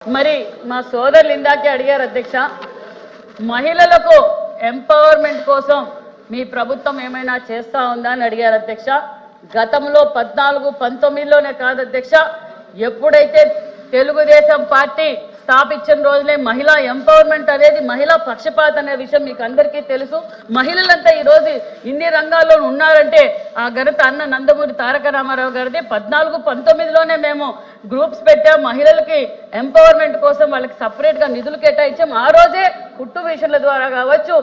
మరి మా సోదరులు ఇందాకే అడిగారు అధ్యక్ష, మహిళలకు ఎంపవర్మెంట్ కోసం మీ ప్రభుత్వం ఏమైనా చేస్తా ఉందా అని అడిగారు అధ్యక్ష. గతంలో 14-19లోనే కాదు అధ్యక్ష, ఎప్పుడైతే తెలుగుదేశం పార్టీ స్థాపించిన రోజులే మహిళా ఎంపవర్మెంట్ అనేది, మహిళా పక్షపాత అనే విషయం మీకు అందరికీ తెలుసు. మహిళలంతా ఈరోజు ఇన్ని రంగాల్లో ఉన్నారంటే ఆ ఘనత అన్న నందమూరి తారక రామారావు గారిది. 14-19లోనే మేము గ్రూప్స్ పెట్టాం, మహిళలకి ఎంపవర్మెంట్ కోసం వాళ్ళకి సపరేట్గా నిధులు కేటాయించాం. ఆ రోజే కుట్టు మిషన్ల ద్వారా కావచ్చు,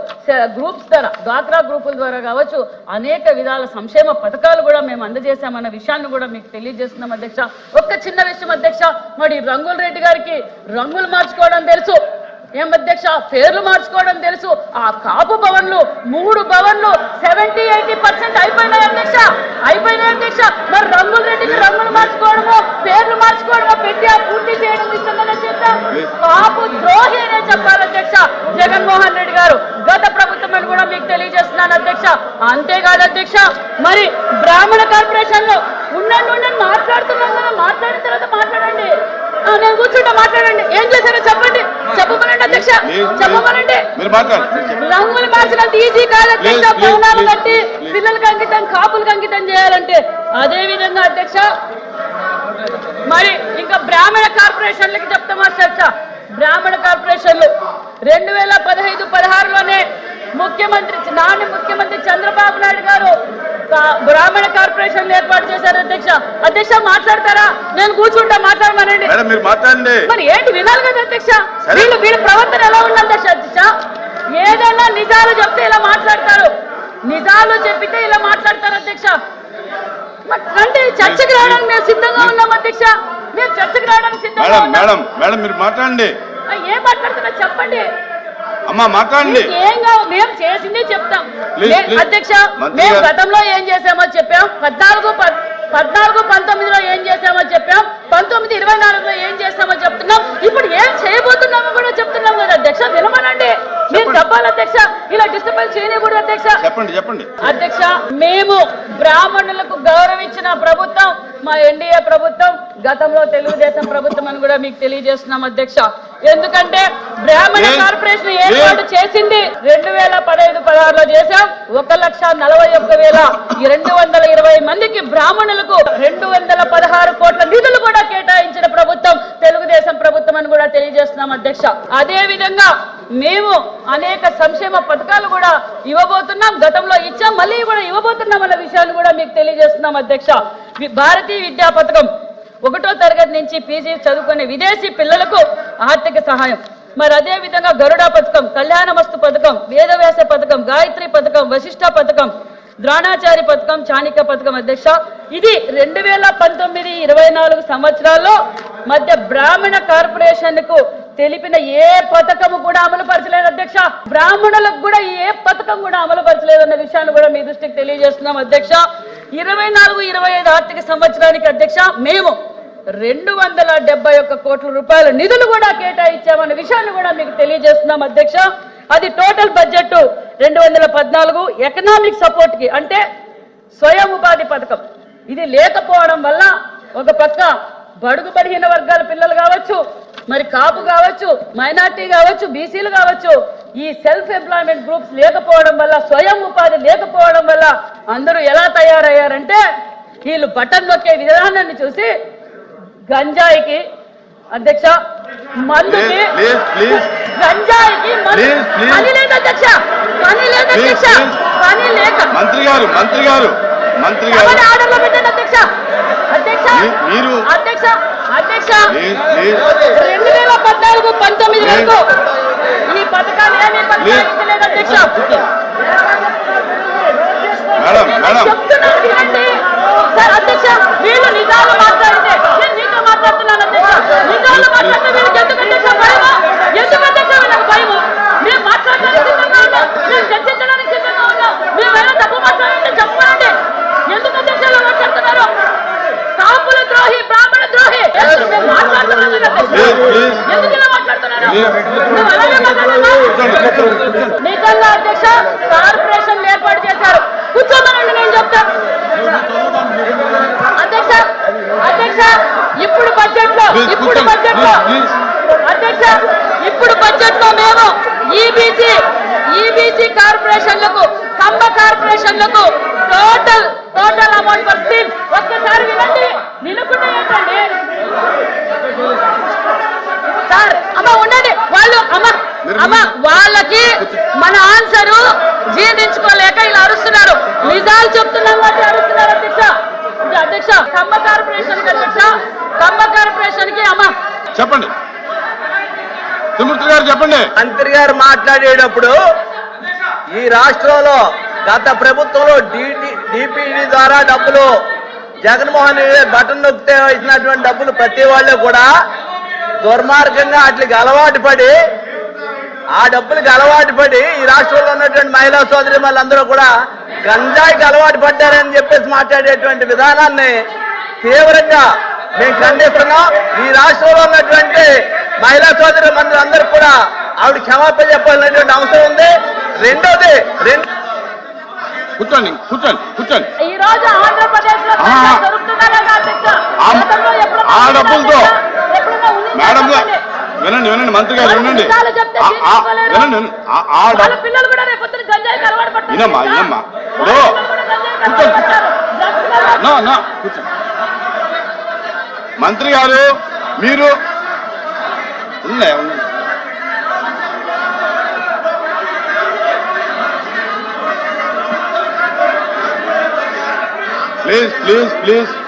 గ్రూప్స్ ద్వారా, డ్వాక్రా గ్రూపుల ద్వారా కావచ్చు, అనేక విధాల సంక్షేమ పథకాలు కూడా మేము అందజేశామన్న విషయాన్ని కూడా మీకు తెలియజేస్తున్నాం అధ్యక్ష. ఒక్క చిన్న విషయం అధ్యక్ష, మరి రంగుల రెడ్డి గారికి రంగులు మార్చుకోవడం తెలుసు, ఏం అధ్యక్ష, పేర్లు మార్చుకోవడం తెలుసు. ఆ కాపు భవన్లు 3 భవన్లు 70-80% అయిపోయినాయి అధ్యక్ష, అయిపోయినాయి అధ్యక్ష. మరి రంగుల రెడ్డికి రంగులు మార్చుకోవడము, పేర్లు మార్చుకోవడము పెట్టి ఆ పూర్తి చేయడం ఇష్టంగానే చేద్దాం. కాపు ద్రోహి అనే చెప్పాలి అధ్యక్ష జగన్మోహన్ రెడ్డి గారు, గత ప్రభుత్వం అని కూడా మీకు తెలియజేస్తున్నాను అధ్యక్ష. అంతేకాదు అధ్యక్ష, మరి బ్రాహ్మణ కార్పొరేషన్లో ఉండండి మాట్లాడుతున్నాం కదా, మాట్లాడిన తర్వాత మాట్లాడండి, నేను కూర్చుంటా మాట్లాడండి, ఏం చేశారో చెప్పండి, చెప్పమనండి అధ్యక్ష, చెప్పమనండి. రంగులు మార్చినంత ఈజీ కాదు అధ్యక్ష, భవనాలు కట్టి పిల్లలకి అంకితం, కాపులకు అంకితం చేయాలంటే. అదే విధంగా అధ్యక్ష, మరి ఇంకా బ్రాహ్మణ కార్పొరేషన్లకి చెప్తామా అధ్యక్ష, బ్రాహ్మణ కార్పొరేషన్లు 2015-16లోనే నాని ముఖ్యమంత్రి చంద్రబాబు నాయుడు గారు బ్రాహ్మణ కార్పొరేషన్ ఏర్పాటు చేశారు అధ్యక్ష. అధ్యక్ష మాట్లాడతారా, నేను కూర్చుంటా, మాట్లాడమనండి. మరి ఏంటి వినాలి కదా అధ్యక్ష, వీళ్ళ ప్రవర్తన ఎలా ఉన్నది అధ్యక్ష. ఏదైనా నిజాలు చెప్తే ఇలా మాట్లాడతారు, నిజాలు చెప్పితే ఇలా మాట్లాడతారు అధ్యక్ష. అంటే చర్చకు రావడానికి మేము సిద్ధంగా ఉన్నాం అధ్యక్ష, మేము చర్చకు రావడానికి సిద్ధంగా ఉన్నాం. ఏం మాట్లాడుతున్నా చెప్పండి అమ్మా, మాట్లాడండి. ఏం కావు, మేము చేసిందే చెప్తాం అధ్యక్ష. మేము గతంలో ఏం చేసామో చెప్పాం, 14-19లో ఏం చేసామో చెప్పాం, 19-24లో ఏం చేస్తామో చెప్తున్నాం, ఇప్పుడు ఏం చేయబోతున్నామో కూడా చెప్తున్నాం కదా అధ్యక్ష. వినమనండి, మీరు చెప్పాలి అధ్యక్ష, ఇలా డిస్టర్బెన్స్ చేయకూడదు అధ్యక్ష. చెప్పండి అధ్యక్ష, మేము బ్రాహ్మణులకు గౌరవించిన ప్రభుత్వం మా ఎన్డీఏ ప్రభుత్వం, గతంలో తెలుగుదేశం ప్రభుత్వం అని కూడా మీకు తెలియజేస్తున్నాం అధ్యక్ష. ఎందుకంటే బ్రాహ్మణ కార్పొరేషన్ ఏర్పాటు చేసింది 2015-16లో చేశాం. 1,41,220 మందికి బ్రాహ్మణులకు 216 కోట్ల నిధులు కూడా కేటాయించిన ప్రభుత్వం తెలుగుదేశం ప్రభుత్వం అని కూడా తెలియజేస్తున్నాం అధ్యక్ష. అదే విధంగా మేము అనేక సంక్షేమ పథకాలు కూడా ఇవ్వబోతున్నాం, గతంలో ఇచ్చాం, మళ్ళీ కూడా ఇవ్వబోతున్నాం అన్న విషయాన్ని కూడా మీకు తెలియజేస్తున్నాం అధ్యక్ష. భారతీయ విద్యా పథకం 1వ తరగతి నుంచి పీజీ చదువుకునే విదేశీ పిల్లలకు ఆర్థిక సహాయం. మరి అదే విధంగా గరుడ పథకం, కళ్యాణమస్తు పథకం, వేదవ్యాస పథకం, గాయత్రి పథకం, వశిష్ఠ పథకం, ద్రోణాచారి పథకం, చాణిక్య పథకం అధ్యక్ష. ఇది 2019-24 సంవత్సరాల్లో మధ్య బ్రాహ్మణ కార్పొరేషన్ కు తెలిపిన ఏ పథకము కూడా అమలు పరచలేదు అధ్యక్ష. బ్రాహ్మణులకు కూడా ఏ పథకం కూడా అమలు పరచలేదన్న విషయాన్ని కూడా మీ దృష్టికి తెలియజేస్తున్నాం అధ్యక్ష. 24-25 ఆర్థిక సంవత్సరానికి అధ్యక్ష మేము 271 కోట్ల రూపాయల నిధులు కూడా కేటాయించామన్న విషయాన్ని కూడా మీకు తెలియజేస్తున్నాం అధ్యక్ష. అది టోటల్ బడ్జెట్ 214. ఎకనామిక్ సపోర్ట్ కి అంటే స్వయం ఉపాధి పథకం ఇది లేకపోవడం వల్ల ఒక పక్క బడుగు బలహీన వర్గాల పిల్లలు కావచ్చు, మరి కాపు కావచ్చు, మైనార్టీ కావచ్చు, బీసీలు కావచ్చు, ఈ సెల్ఫ్ ఎంప్లాయ్మెంట్ గ్రూప్స్ లేకపోవడం వల్ల, స్వయం ఉపాధి లేకపోవడం వల్ల అందరూ ఎలా తయారయ్యారంటే వీళ్ళు బటన్ నొక్కే విధానాన్ని చూసి గంజాయికి అధ్యక్ష, మందుకి, గంజాయికి పని లేదు అధ్యక్ష, పని లేదు అధ్యక్ష, పని లేక మంత్రి గారు ఆర్డర్లో పెట్టండి అధ్యక్ష. అధ్యక్ష అధ్యక్ష అధ్యక్ష 2014-19 వరకు ఈ పథకాలు ఏమీ కొనసాగించలేదు అధ్యక్ష. చెప్తున్నాను వినండి సార్ అధ్యక్ష, వీళ్ళు నిజాలు మాట్లాడితే నేను మీతో మాట్లాడుతున్నాను అధ్యక్ష, నిజాలు మాట్లాడితే వీళ్ళకి ఎందుకు అధ్యక్ష భయము, ఎందుకు అధ్యక్ష వీళ్ళకి భయము? మేము మాట్లాడడానికి సిద్ధంగా ఉన్నాం, మేము చర్చించడానికి సిద్ధంగా ఉన్నాం, మేమైనా తప్పు మాట్లాడంటే చెప్పండి, ఎందుకు అధ్యక్ష ఇలా మాట్లాడుతున్నారు? కాపుల ద్రోహి, బ్రాహ్మణ ద్రోహి మేము మాట్లాడుతున్నాం ఎందుకు ఇలా మాట్లాడుతున్నారు? మేము అలాగే మాట్లాడుతున్నాం. నిజంగా అధ్యక్ష కార్పొరేషన్ ఏర్పాటు చేశారు, కూర్చోమనండి నేను చెప్తాను అధ్యక్ష. అధ్యక్ష ఇప్పుడు బడ్జెట్ లో బడ్జెట్ లో మేము ఈబీసీ కార్పొరేషన్లకు కంబ కార్పొరేషన్లకు టోటల్ అమౌంట్ ఫర్ స్కీమ్ ఒక్కసారి వినండి. వినకుండా ఏంటండి సార్? అమ్మ ఉండండి, వాళ్ళు అమ్మ వాళ్ళకి మన ఆన్సరు జీర్ణించుకోలేక ఇలా అరుస్తున్నారు. నిజాలు చెప్తున్నాం కాబట్టి అరుస్తున్నారు అధ్యక్ష. కంబ కార్పొరేషన్ కి అధ్యక్ష, కంబ కార్పొరేషన్ కి అమ్మ చెప్పండి, తిమ్మూర్తి గారు చెప్పండి. మంత్రి గారు మాట్లాడేటప్పుడు ఈ రాష్ట్రంలో గత ప్రభుత్వంలో డిపిడి ద్వారా డబ్బులు జగన్మోహన్ రెడ్డి బటన్ నొక్కితే ఇచ్చినటువంటి డబ్బులు ప్రతి వాళ్ళు కూడా దుర్మార్గంగా వాటికి అలవాటు పడి ఈ రాష్ట్రంలో ఉన్నటువంటి మహిళా సోదరి వాళ్ళందరూ కూడా గంజాయికి అలవాటు పడ్డారని చెప్పేసి మాట్లాడేటువంటి విధానాన్ని తీవ్రంగా మేము ఖండిస్తున్నాం. ఈ రాష్ట్రంలో ఉన్నటువంటి మహిళా సోదరి అందరూ కూడా ఆవిడ క్షమాపణ చెప్పాలనేటువంటి అవసరం ఉంది. రెండోది కూర్చోండి. ఈ రోజు ఆంధ్రప్రదేశ్ లో ఆ డబ్బులతో మేడం గారు వినండి, మంత్రి గారు వినండి. పిల్లలు కూడా రేపు గంజాయికి అలవాటు పడతారు. వినమ్మా కూర్చోండి. మంత్రి గారు మీరు ప్లీజ్